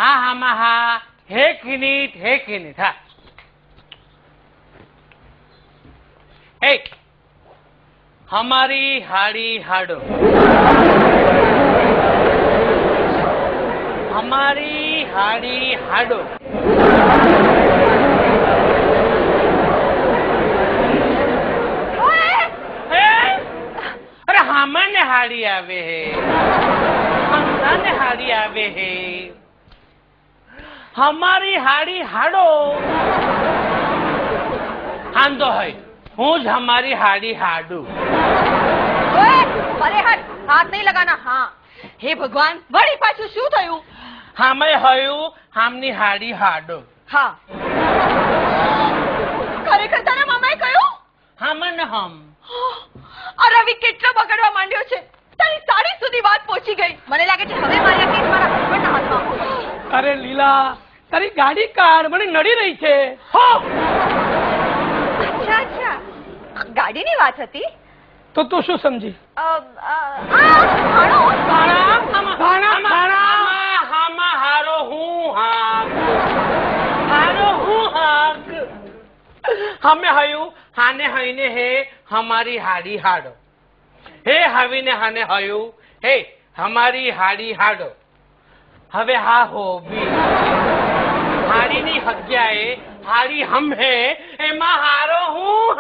હા હામાં હા એક મિનિટ હા એ हमारी हाड़ी हाडो हमारी हाड़ी हाडो अरे हमने हाड़ी आवे है हमने हाड़ी आवे है हमारी हाड़ी हाडो आंदो है हूँ ज हमारी हाड़ी हाडू अरे हट हाथ नहीं लगाना हाँ हे भगवान वળી પાછું શું થયું हमें हयू हमनी हाड़ी हाडो હા ખરેખર તારા મામાએ કહ્યું हमन हम આ રવિ કેટલો બગડવા માંડ્યો છે તારી સાડી સુધી વાત પહોંચી ગઈ મને લાગે છે હવે મારી આ કેસ મારા હસબન્ડના હાથમાં અરે લીલા તારી ગાડી કાર મને નડી રહી છે હો અચ્છા અચ્છા ગાડીની વાત હતી તો તું શું સમજી हारो हूँ हमें हयू हाने हईने हे हमारी हाड़ी हाडो हे हवी ने हाने हयू हे हमारी हाड़ी हाडो हवे हा हो भी हाड़ी नी हग्याए हाड़ी हम है एमा हारो हूँ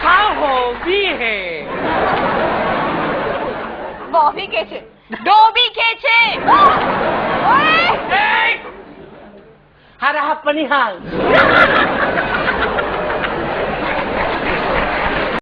हाँ हो भी है બોબી કે છે ડોબી કે છે હરા પનિહાલ